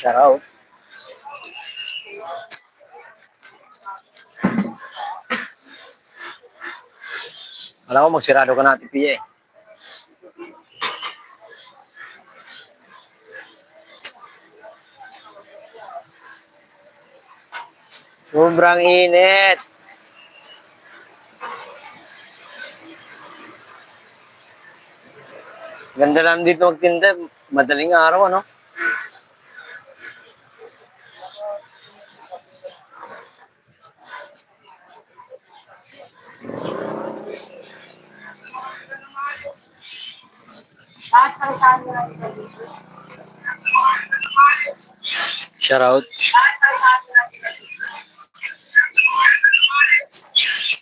Shout out. Alam ko magsirado ka natin, Pia eh. Sobrang init. Ganda lang dito magtinda. Madaling araw, ano? Shout out.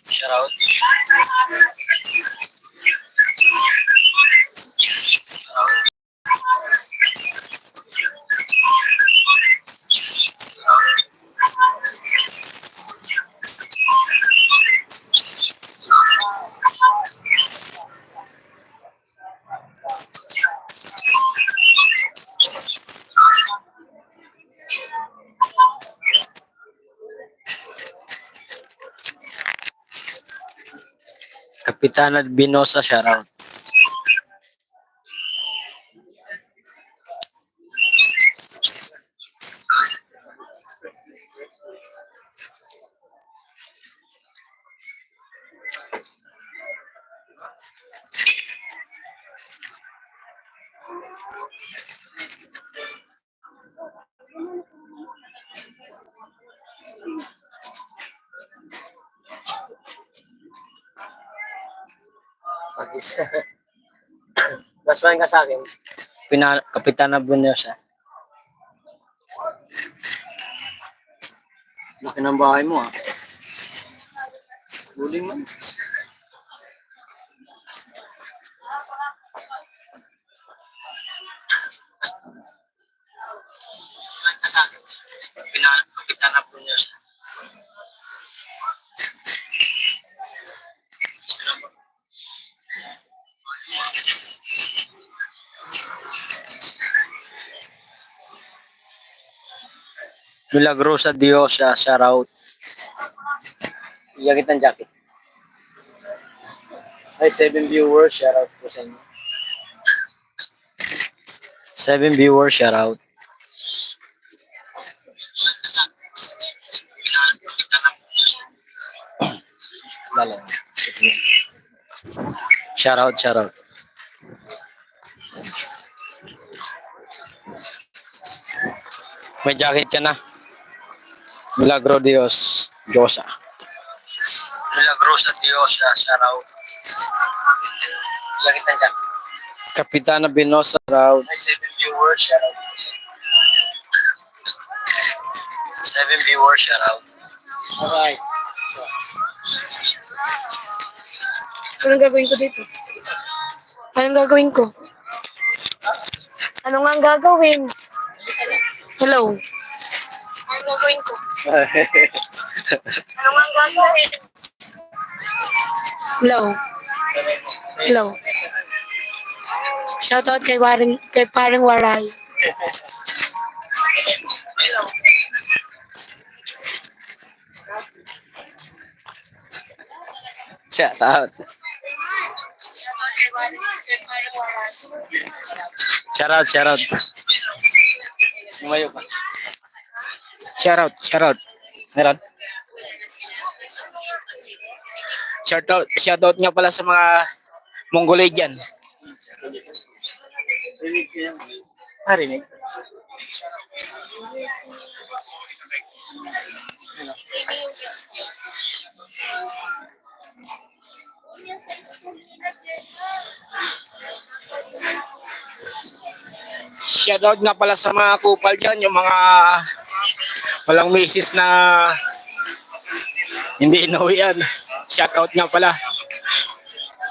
Shout out. Kapitana Binosa, shout out. Basman ka sa akin. Kapitana Binosa. Laki ng bahay mo, ha? Buling man. Kapitana Binosa. Milagrosa Diosa, shout out. Iyagit ng jacket. Ay, 7 viewers, shout out po sa inyo. 7 viewers, shout out. Lala. Shout out, shout out. May jacket ka na. Milagro Dios, Diosa. Milagrosa Diosa, shout out. Iyagit ng jacket. Kapitana Binosa, shout out. Ay, 7 viewers, shout out. 7 viewers, shout out. Alright. Anong gagawin ko dito? Anong gagawin ko? Ano nga ang gagawin? Hello? Anong gagawin ko? Ano nga ang gagawin? Hello? Hello? Shoutout kay parang Waray. Hello? Shout out. Shout out, shout out. Sumayo ka. Shout out, shout out. Meron. Shout out nga pala sa mga Mongoloid dyan. Rinig. Shoutout nga pala sa mga kupal dyan, yung mga walang misis na hindi inuwian. Shoutout nga pala.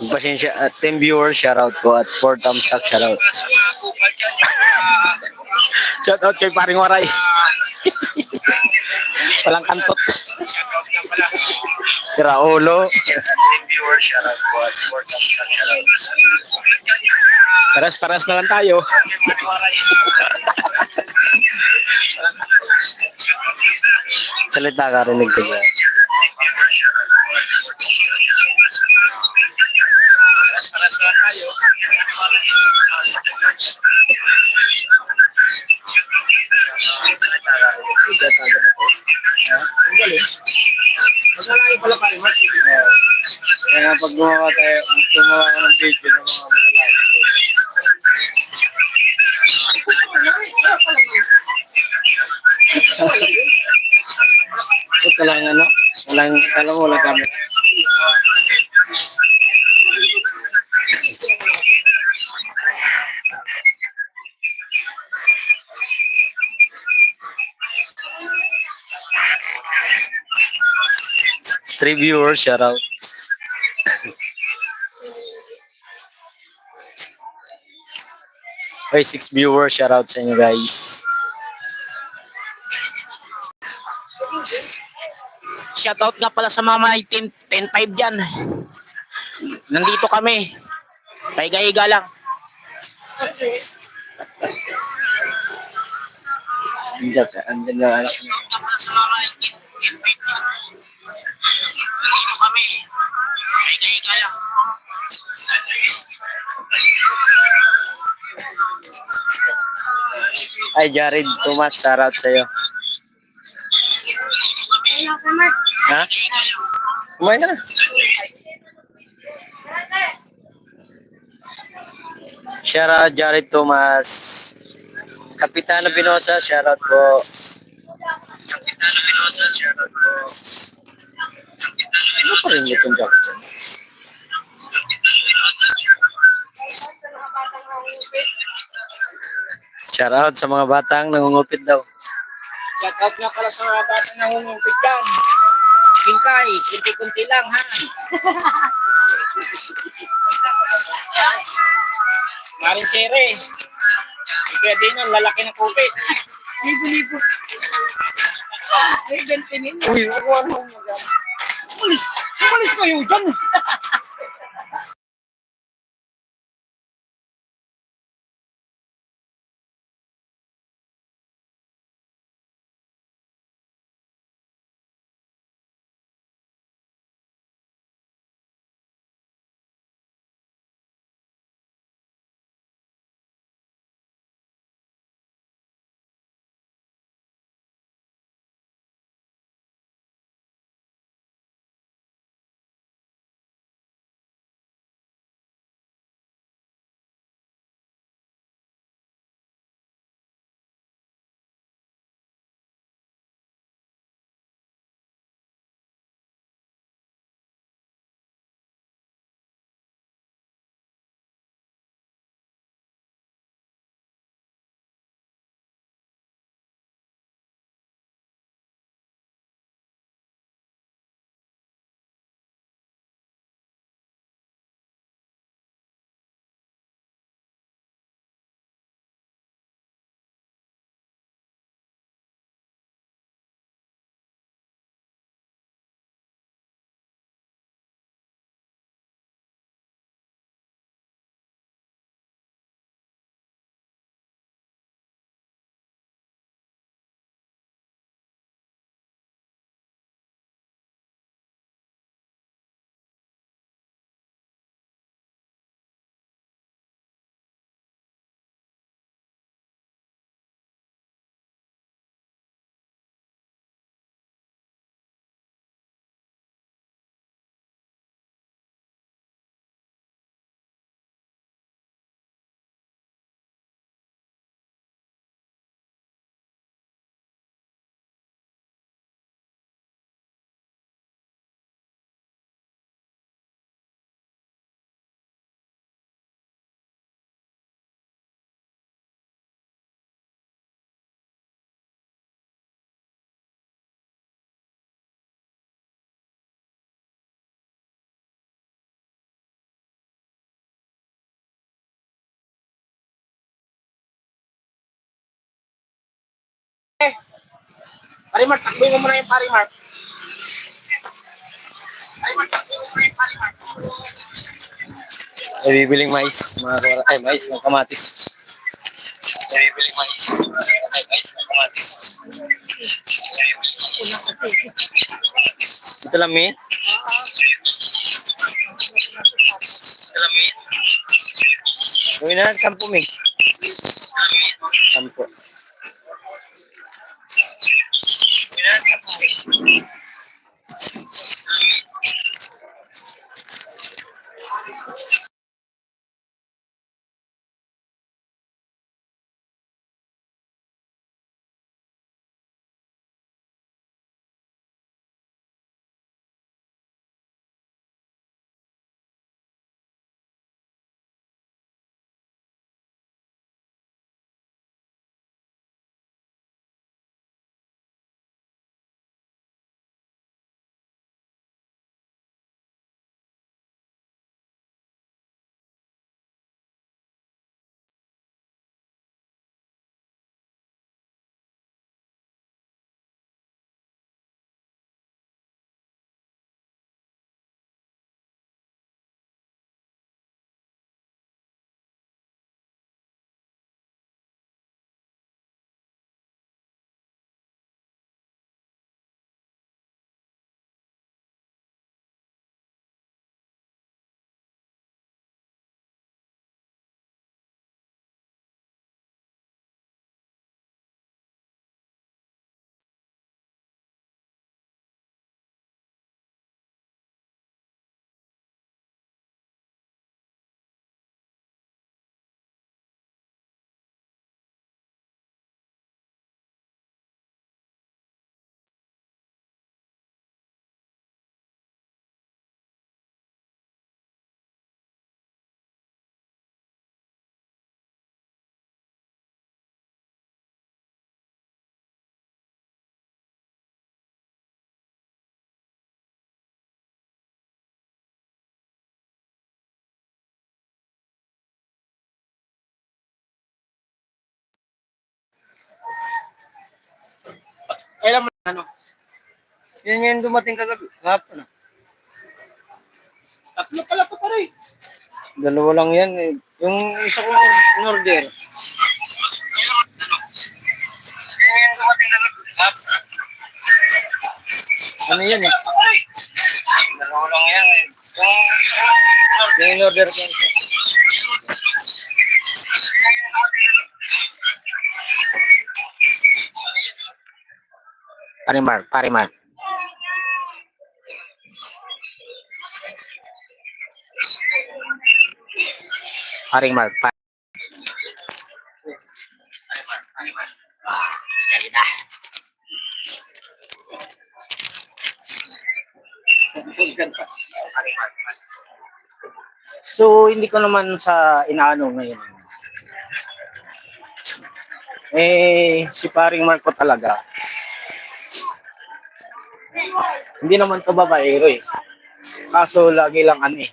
Pasensya, 10 viewers, shoutout po at 4 thumbs up, shoutout. Shoutout kay paring Waray. Walang kantot. Shoutout nga pala. Raulo. 10 viewers, shoutout po at 4 thumbs up, shoutout. Paras-paras na lang tayo. Salita ka, rinig ko dyan. Kaya pag gumawa ka ng video ng mga malalaki. Ito lang ano, kala mo walang camera. Three viewers, shout out. Ay, 6 viewers, shout out sa inyo guys. Shoutout nga pala sa mga may team 10-5 dyan. Nandito kami. Paiga-iga lang. Andyan na anak niya. Nandito kami. Paiga-iga lang. Ay, Jared Tomas, shoutout sa'yo. Ha? Kumain ka na. Shoutout Jared Tomas. Kapitano Binosa, shoutout po. Kapitano Binosa, shoutout po. Ano pa rin itong jacket? Shoutout sa mga batang nangungupit daw. Shoutout nga pala sa mga batang nangungupit dyan. Kingkay, kunti-kunti lang ha. Maring Sere. Pwede nun, lalaki ng kupit. Libo-libo. Ay, ganpinin. Uy, ano mo dyan? Umalis kayo dyan. Parimar, takbuhin mo muna yung Parimar. Parimar, takbuhin mo muna yung Parimar. Ay, bibiling mais. Mga mais, mga kamatis. Bibili mais. Ay, mais na kamatis. Ito lang, Mi? Ito lang, Mi? Gawin na lang 10, Mi. 10. Gawin na lang 10, Mi. Alam mo ano? Yan yung dumating kagabi. Hapon. Tatlo pala pa rin. Dalawa lang yan eh. Yung isa kong in-order. Yan yung dumating kagabi. Hapon. Ano yan eh? Dalawa lang yan eh. Yung in-order ko. Parimar, Parimar. Parimar, Parimar. Yan na. So, hindi ko naman sa inaano ngayon. Si paring Marco talaga. Hindi naman to babaero eh. Kaso lagi lang ano eh.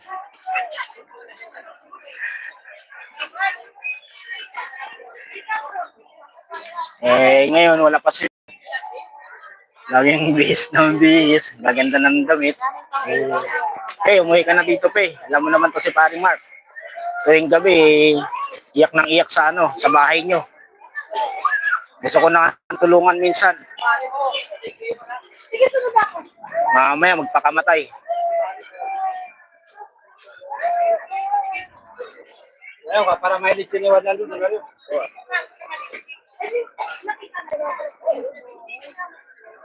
Ngayon wala pa siya. Laging bihis ng bihis. Maganda ng damit. Umuwi ka na dito, pe. Alam mo naman to si paring Mark. Tuwing gabi, iyak ng iyak sa sa bahay nyo. Gusto ko na tulungan minsan. Mamaya magpakamatay. Ayaw ka, para may litiniwan na doon.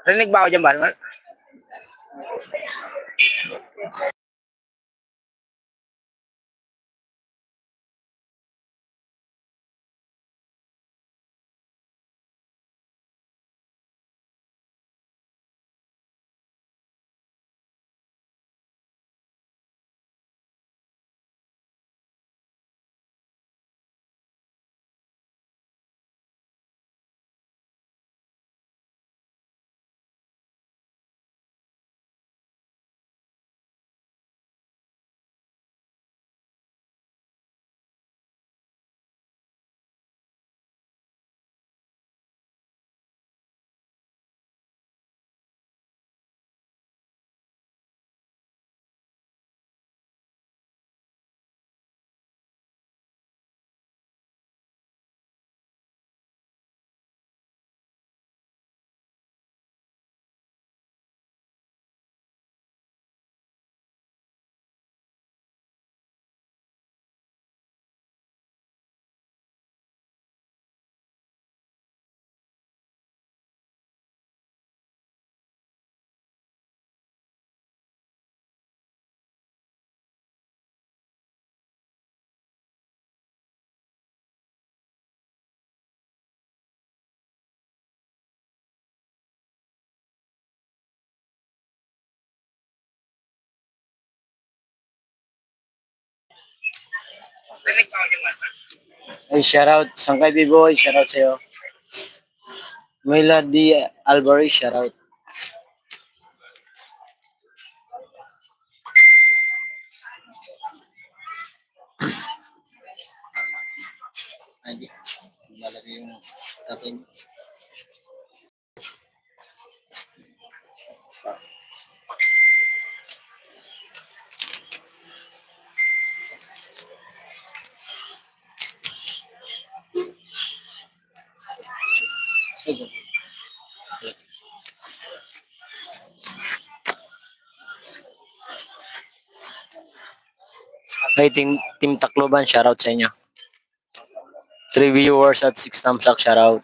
Rinig ba ako dyan, Balmar? Ay, shoutout. Sangkay B-Boy, shoutout sa'yo. Melody Alvarez, shoutout. Ay, di. Malagay yung tatay. Sige. Hey, team Tacloban, shoutout sa inyo. 3 viewers at 6 thumbs up, shoutout.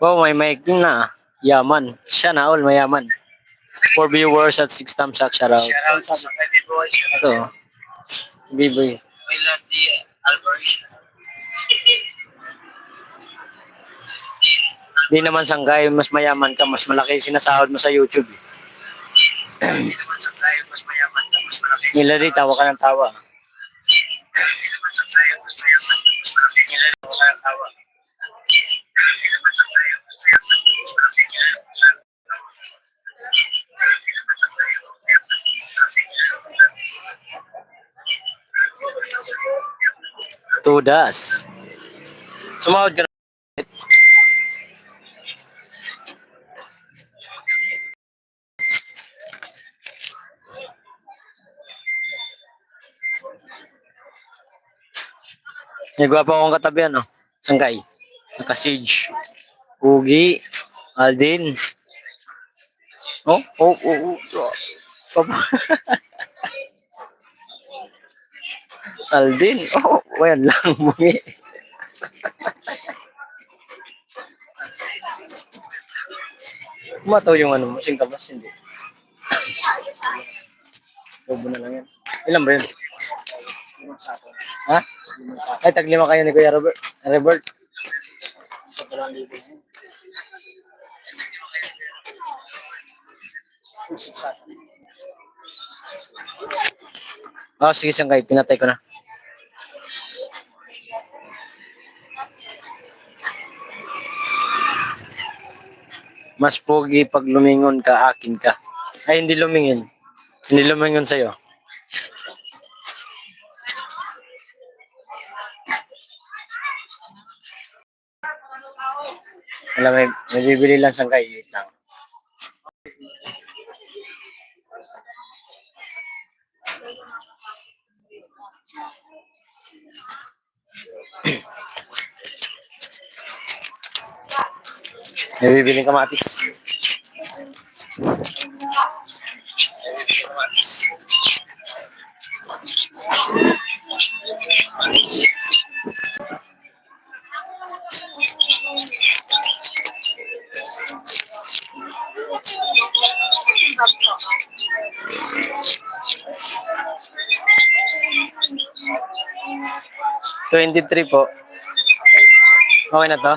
Wow, may mic na. Yaman. Siya na all, mayaman. 4 viewers at 6 thumbs up, shoutout. Shoutout sa Sangkay B-Boy. Ito. B-Boy. Melody Alvarez. Di naman sanggay, mas mayaman ka, mas malaki sinasahod mo sa YouTube. Hindi naman sa tayo, mas mayaman ka, mas malaki. Melody, tawa ka ng tawa. Hindi naman sa tayo, mas mayaman ka, mas malaki. Tawa ka ng tawa. Hindi naman sa tayo, mas mayaman ka, mas malaki. Tudas. Sumahod ka na. May gwapo akong katabi, ano? Sanggay. Naka-siege. Ugi. Aldin. Oh, oh, oh, oh. Aldin. Oh, wayan lang. Bungi. Mataw yung ano mo. Singkamas, hindi. Bobo na lang yan. Ilan ba yun? Ha? Ay, taglima kayo ni Kuya Robert. Robert. Oh, sige Sanggay. Pinatay ko na. Mas pogi pag lumingon ka, akin ka. Ay, hindi lumingin. Hindi lumingon sa'yo. Alam, may bibili lang Sanggay. Wait lang. May bibiling kamatis. $23 po. Okay na to?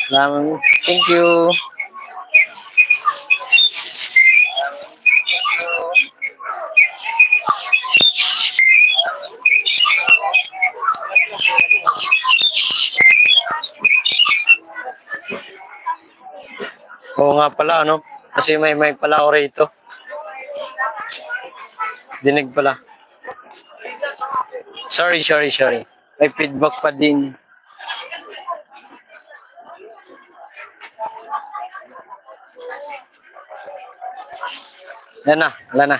Salamat. Thank you. Oo nga pala, ano? Kasi may mic pala ako rito. Dinig pala. Sorry. May feedback pa din. Yan na, wala na.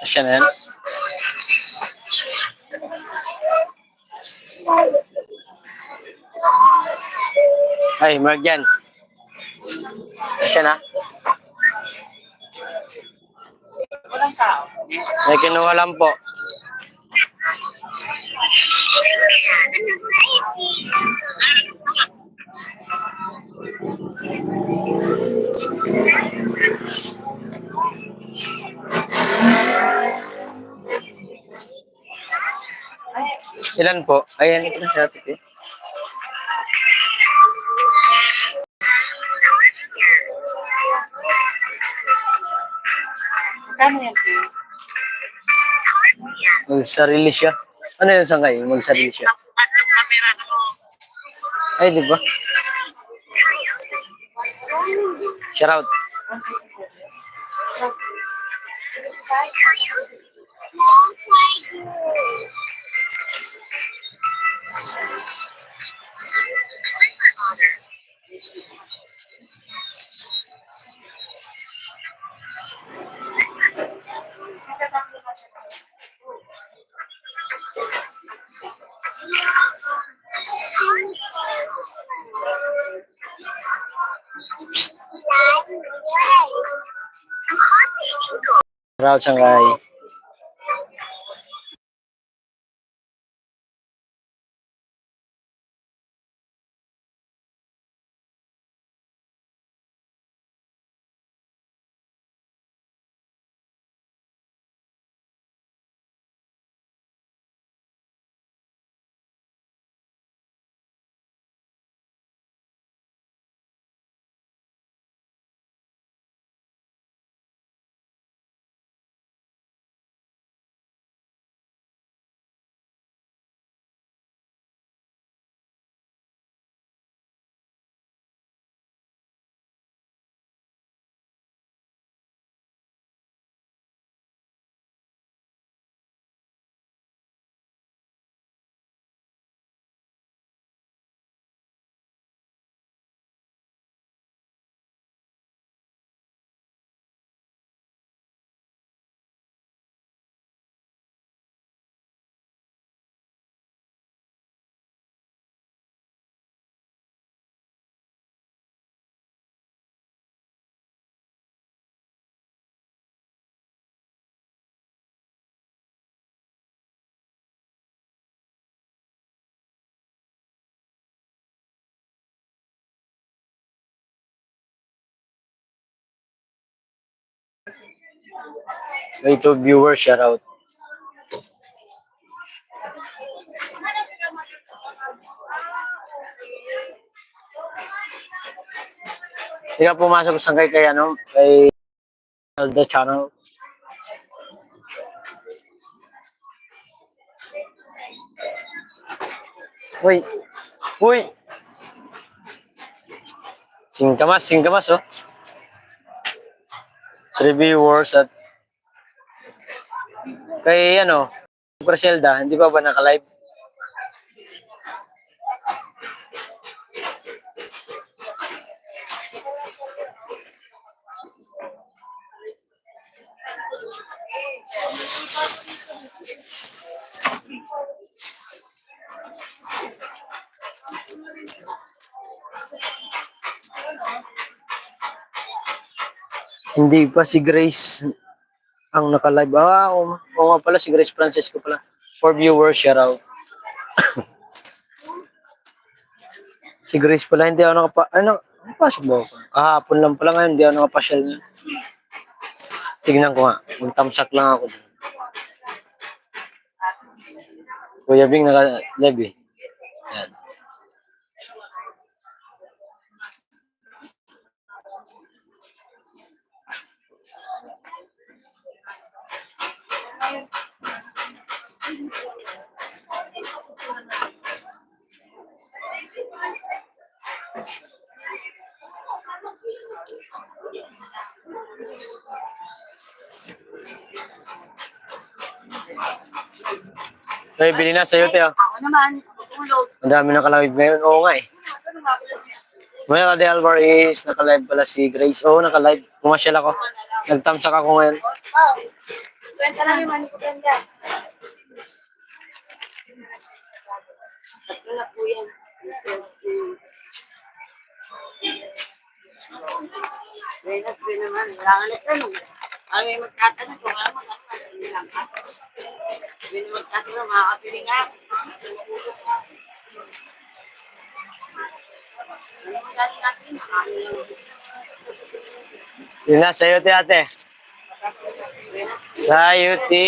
Siya na yan. Ay, Mark yan. Siya na. May kinuha lang po. Ilan po? Ayan, ito na sa atin eh. Kano yan, P? Magsarili siya. Ano yun sa ngayon? Magsarili siya. Ay, di ba? Shout out. Shout out Shanghai. May two viewers, shout out. Hindi ka pumasok sa kay ano, kay the channel. Uy! Singkamas, oh. 3 viewers at kay ano, Gracelda, hindi pa ba naka-live? Hindi pa si Grace ang naka-live. Oo nga pala, si Grace Francisco pala. 4 viewers, shout out. Si Grace pala, hindi ako Pasok ba ako? Kahapon lang pala ngayon, di ako nakapasyal na. Tignan ko nga, magtamsak lang ako. Kuya Bing naka-live eh. Yan. Ay, bili na sa'yo, Teo. Ako naman, tulog. Ang dami naka-live ngayon. Oo nga eh. Maya ka Alvar is naka-live pala si Grace. Oo, naka-live. Pumasyal ako. Nagtamsak ako ngayon. Oh, kwenta lang yung money ko ganda. Tatlo na po yan. Venus, naman. Wala nga na tanong. Ano yung magtatanong kung ano magtatanong lang ka? Hindi magtatanong, makakapili nga. Ano magtatanong natin? Yun na, sa'yo, Te, ate. Sa'yo, Te.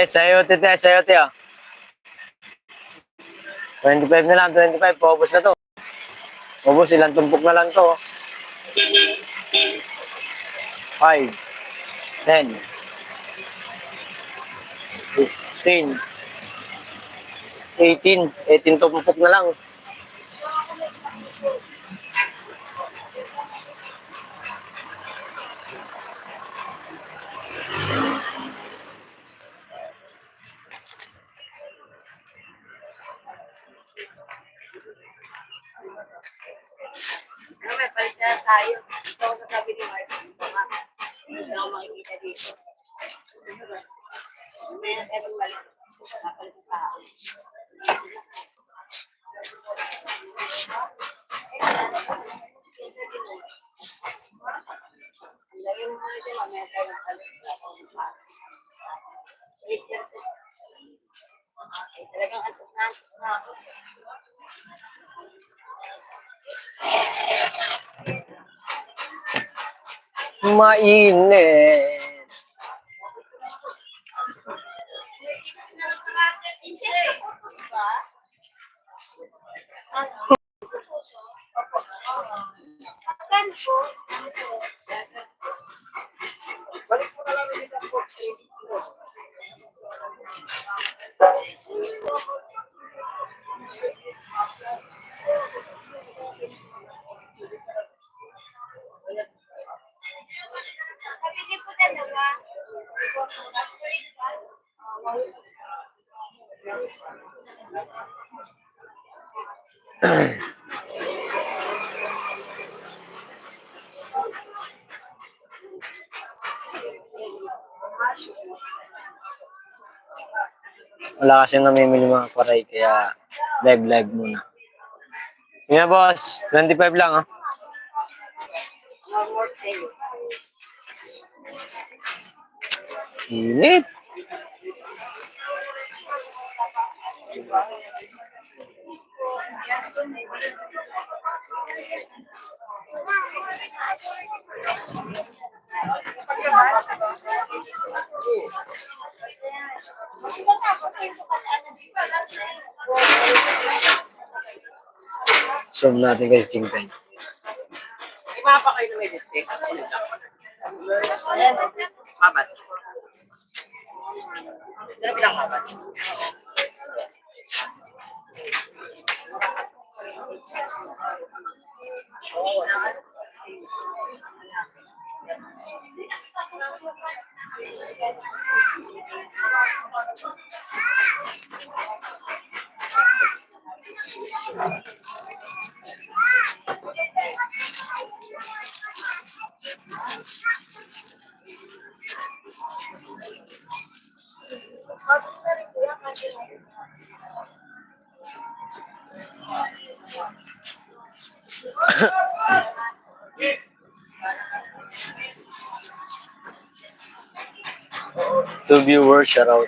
Sa'yo, Te, Te. Sa'yo, Te, oh. 25 na lang, 25. Paubos na to. Paubos, ilang tumpok na lang to. 5, 10, 15, 18. 18 tumpok na lang. Ano, may palit na tayo. Ito ako sabi ni Mark. Hindi ako makikita dito. May natayang balik. Napalit sa tao. Lagi mo nga ito, may natayang balik. Talagang antok na ako. Mainit. Kapili po dalawa. Wala kasi namimili mga paray, kaya live muna. Yun na, boss. 25 lang, ah. One more thing. Init. Zoom natin guys, Jingpeng. Imapa kayo na may dite. Ayan. Mabat. Ano pinakabat? Two viewers, shout out.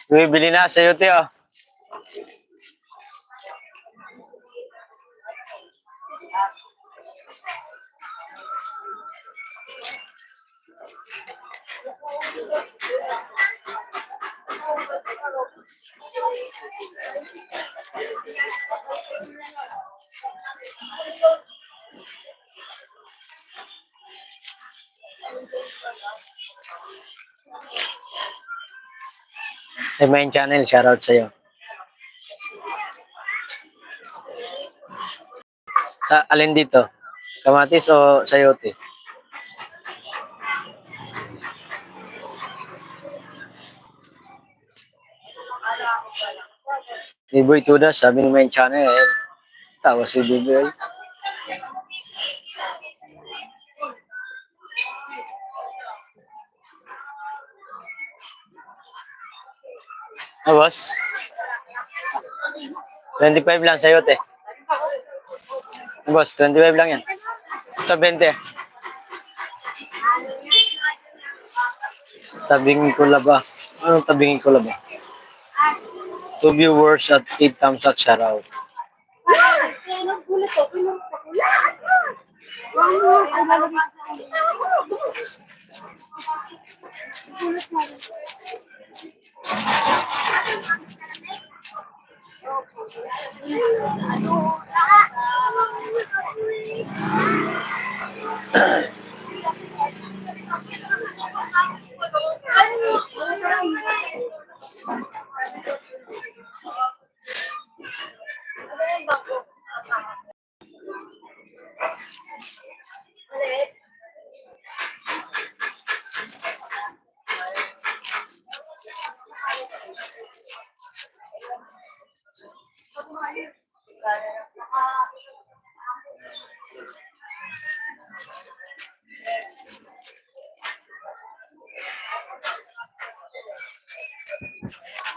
Bibili na sa yote, oh. Ay, main channel, shoutout sa'yo. Sa alin dito? Kamatis o sayote? Ni Boy Tudas, sabi ni main channel. Tawa si Biboy. Ah, boss? 25 lang sayote. Boss, 25 lang yan. Ito, 20. Tabingin ko ba? Anong tabingin ko ba? 2 viewers at 8 thumbs up, shoutout.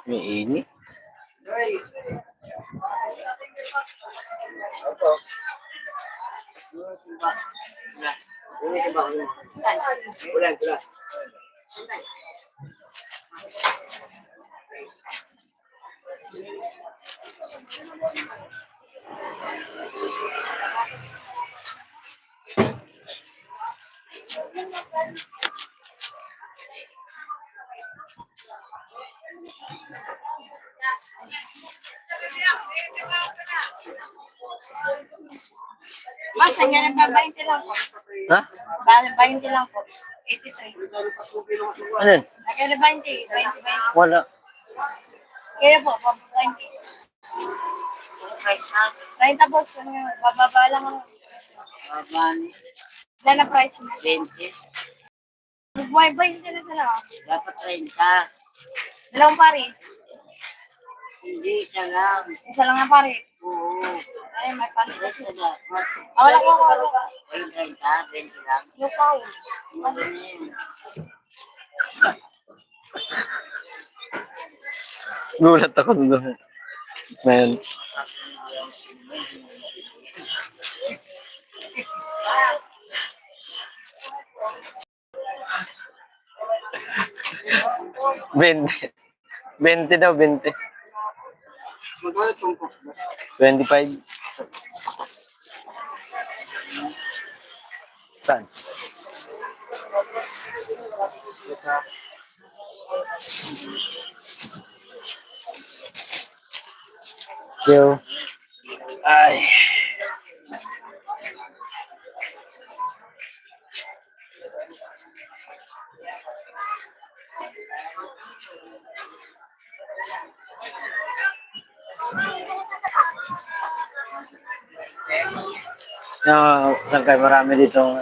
May init. Mas, hanggang na 20 lang po. Ha? 20 lang po. 83. Ano yun? Hanggang na 20. 20. Wala. Kaya po, 20. 30 po, bababa lang ako. Wala na price mo. 20. Buhay ba yun sila sila? Dapat 30. Dalawang pari? Hindi, isa lang. Isa lang na pari? Oo. Ay, may pari kasi. Wala ko. Ay, 30, 20 lang. Yung pari. Ano yun? Gulat ako doon. Ngayon. Bente. 20 daw, 20. Magkano tumpok? 25. Saan? Yo. Ay. Sangkay marami dito ng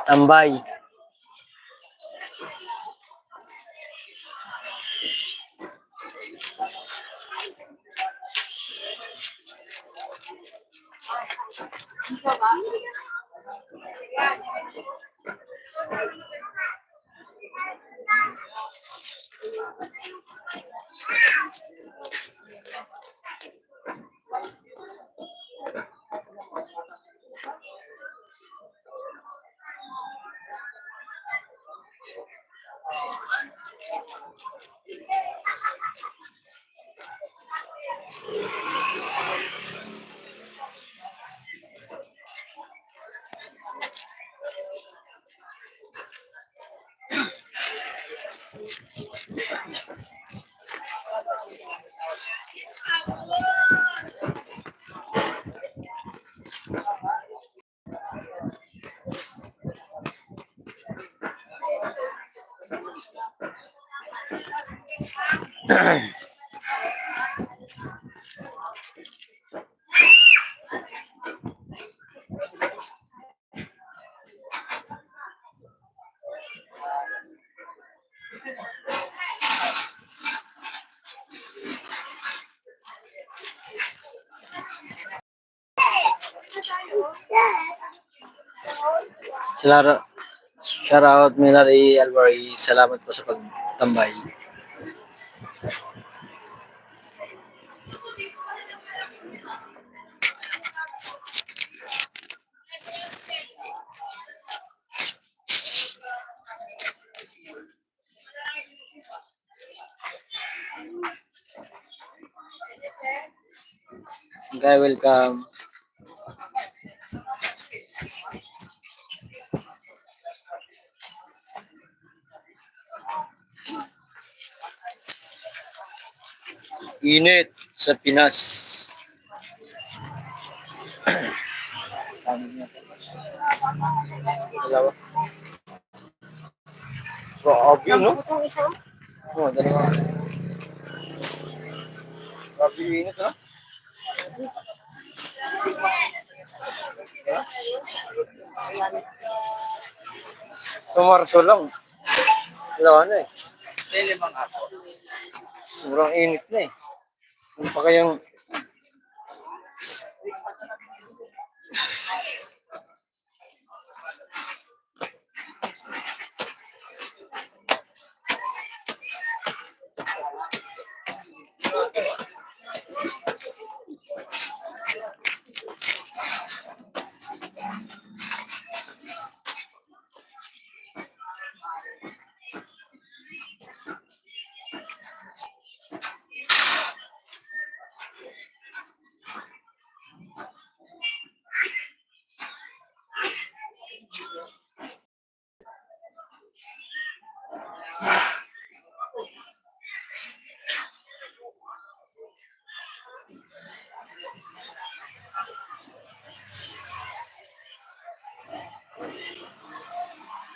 Tambay. Sila, shout out Minari Alvari. Salamat po sa pagtambay. Okay, welcome. Init sa Pinas. Dalawa. Grabe, no? Itong isa. Oh, dalawa. Grabe init, no? Sumarso lang. Wala na eh. Sobrang init na eh. Ano pa kayang...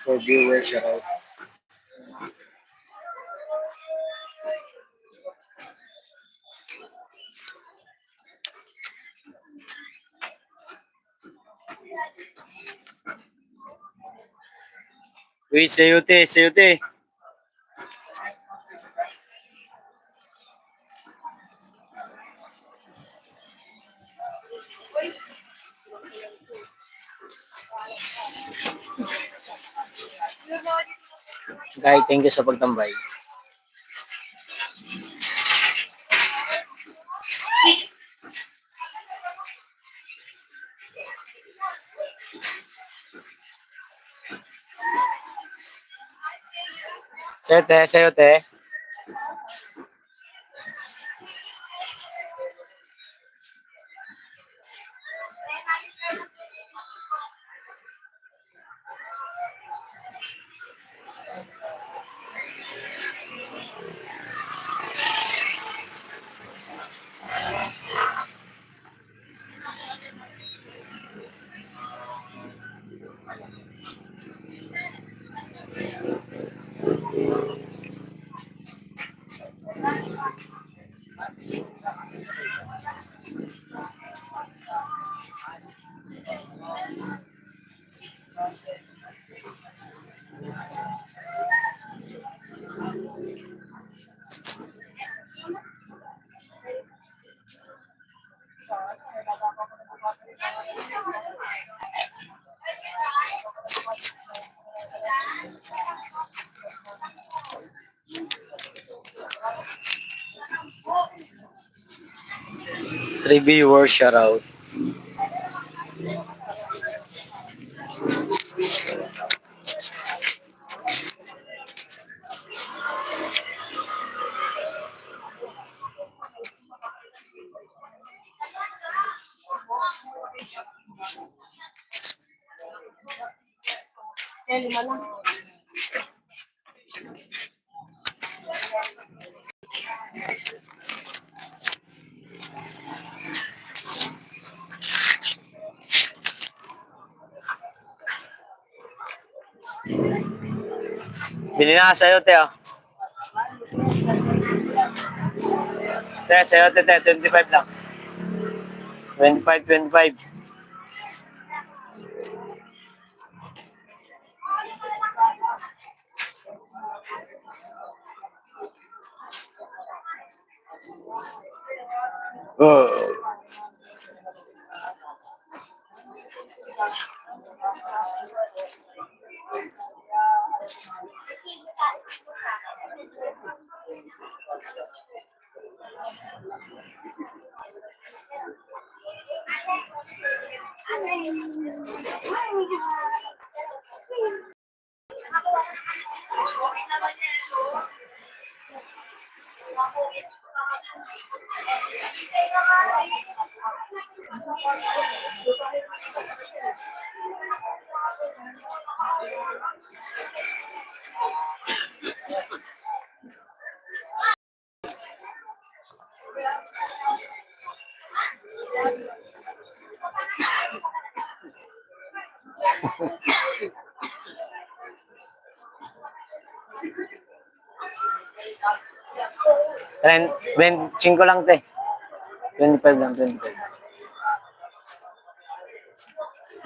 For viewers, shout out. Uy, sayote, sayote. Guys, thank you sa pagtambay. Sayote, sayote. Three viewers, shout out. Lima lang. Bili na sa'yo, te, oh. Te, sa'yo, te, 25 lang. 25, 25. Oh. Ren, 25 lang, te. 25 lang, 25.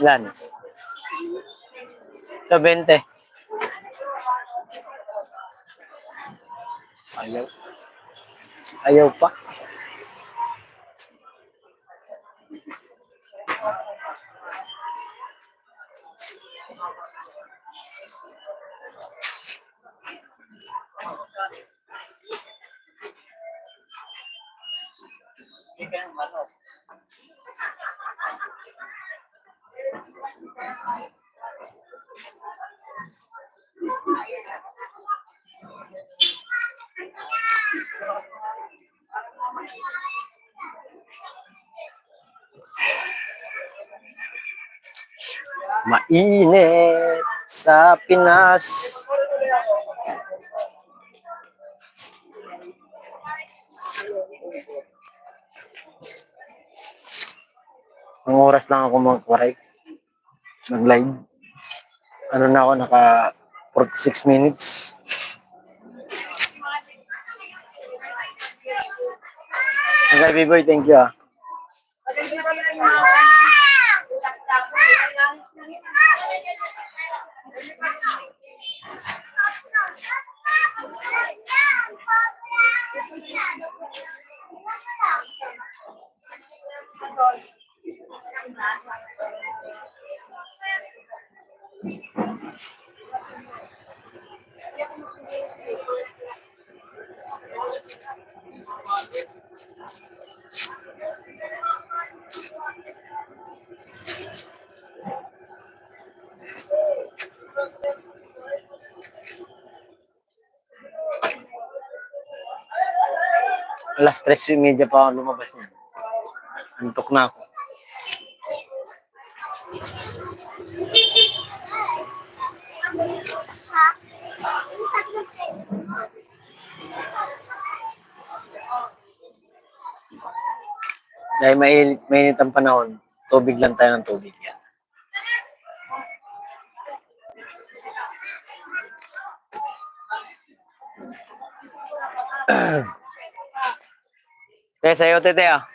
Ilan? Ito, 20. Ayaw. Ayaw pa. Mainit sa Pinas. Ang oras lang ako mag-waray. Nag-live. Ano na ako, naka 46 minutes. Okay, B-boy, thank you, ah. Alas 3:30 pa ako lumabas niya. Antok na ako. Dahil mainit ang panahon, tubig lang tayo ng tubig yan. Kaya sa'yo, tete, ah.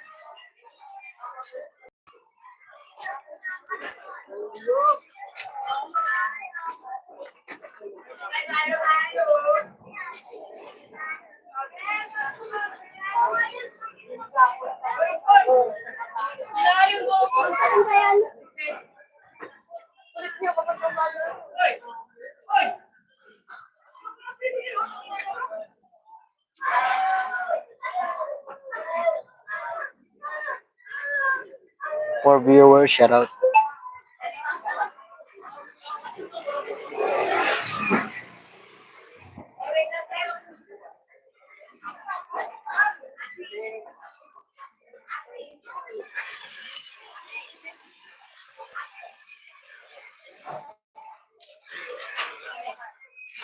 For viewers, shout out.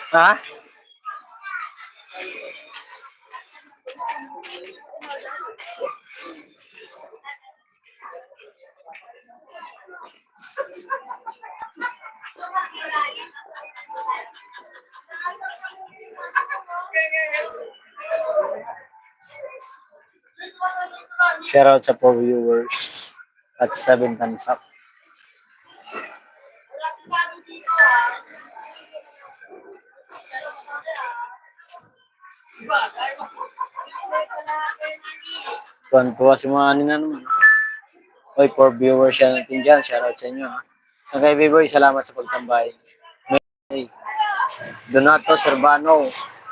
Ha? Shout out sa 4 viewers at 7 thumbs up. Tuwan-tuwa si mga ano na naman. Oy, 4 viewers yan natin dyan. Shout out sa inyo ha. Okay, B-Boy, salamat sa pagtambay. May Donato Servano.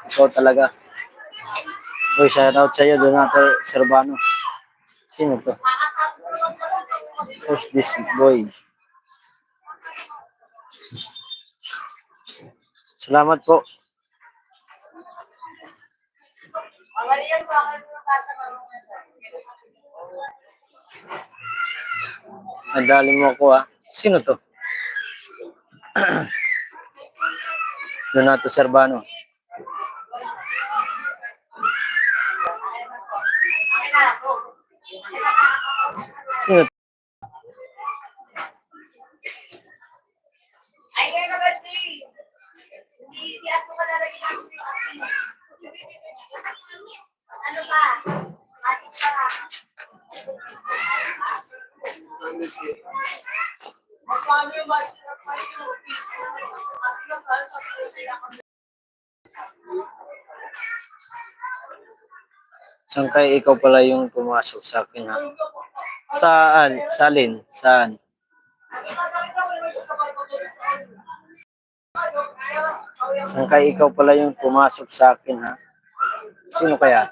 Ikaw talaga. Oy, shout out sa iyo, Donato Servano. Sino to? Who's this boy? Salamat po. Nadali mo ako ha. Sino to? Donato Servano. Sino to? Ano ba? Ating pa. Saan kaya ikaw pala yung pumasok sa akin ha? Saan? Salin? Saan? Saan kaya ikaw pala yung pumasok sa akin ha? Sino kaya?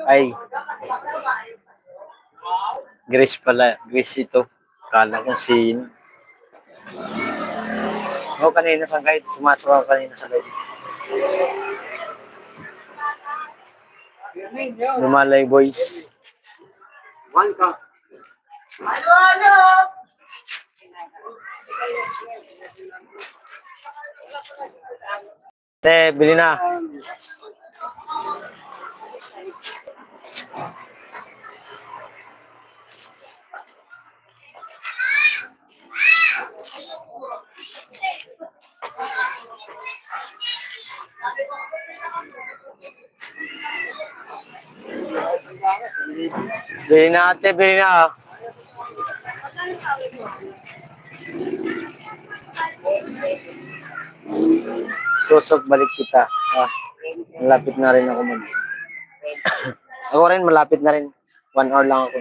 Ay, Grace pala. Grace ito. Kala kong sino. Ako kanina saan kayo? Sumasok ako kanina sa live. Lumalay boys. Bili na. Bili na ate, bili na. Susok balik kita. Malapit na rin ako mag. Ako rin malapit na rin. 1 hour lang ako.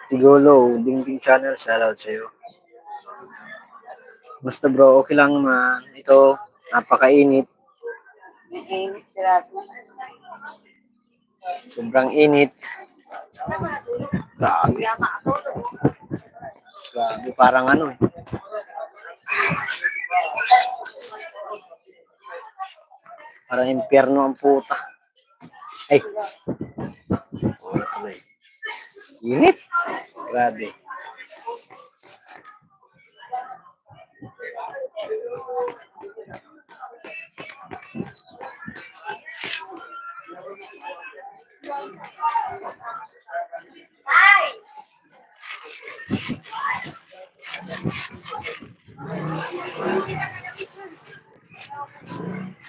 Tigolo, Dingding Channel, shoutout sa'yo. Basta bro, okay lang naman. Ito, napakainit. Init sila. Sobrang init. Grabe. Grabe, parang ano. Parang impyerno ang puta. Ay. Oh, tuloy. Init. Grabe.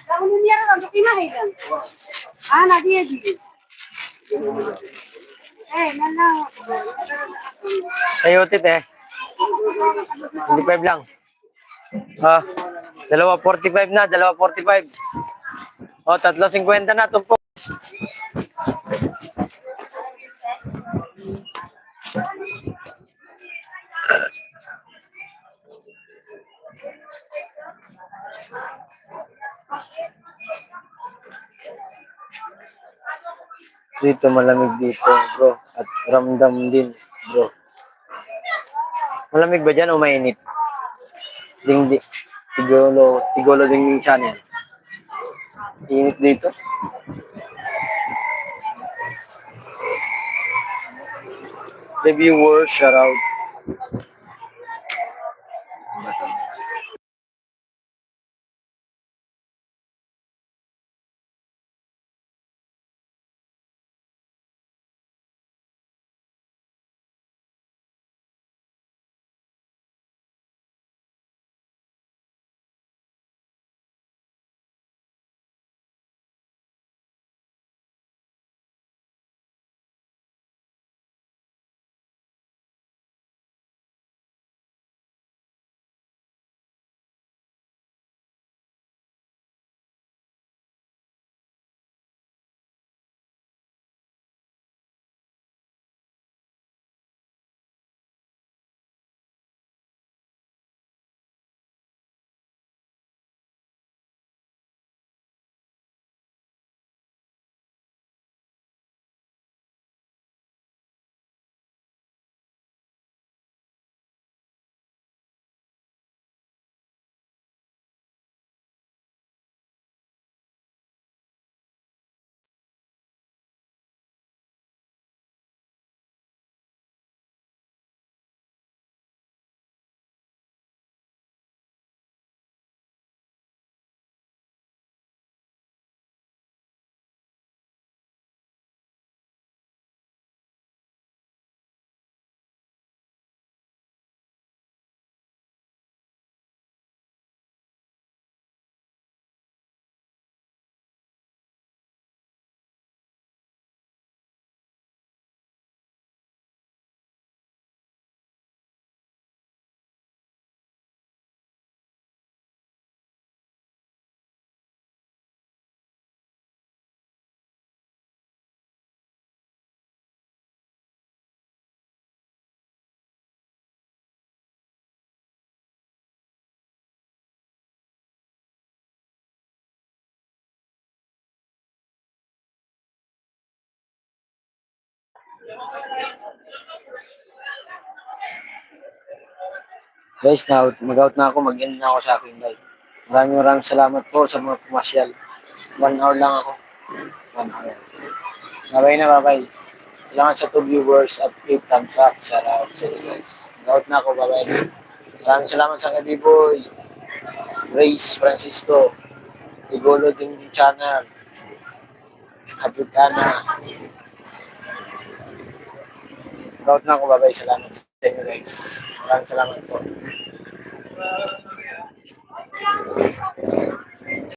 Kamu niya rin, ang kima eh dyan. Ah, nadiya di. Nana. Sa'yo, tit eh. 25 lang. Ah, 2.45 na, 2.45. O, 3.50 na, tumpok. Dito malamig dito, bro. At ramdam din, bro. Malamig ba dyan o mainit? Dingding. Tigolo Dingding Channel. Init dito. Reviewers, shoutout. Guys, mag-out na ako. Mag-end na ako sa aking live. Maraming salamat po sa mga pumasyal. 1 hour lang ako. 1 hour. Bye-bye na, bye-bye. Salamat sa 2 viewers at 8 thumbs up. Shoutout sa inyo guys. Mag-out na ako. Bye-bye na. Maraming salamat sa Kadiboy, Grace Francisco, Igolo Dingding Channel, Kapitana. Mag-out na ako. Bye-bye. Salamat sa inyo guys. Maraming salamat po.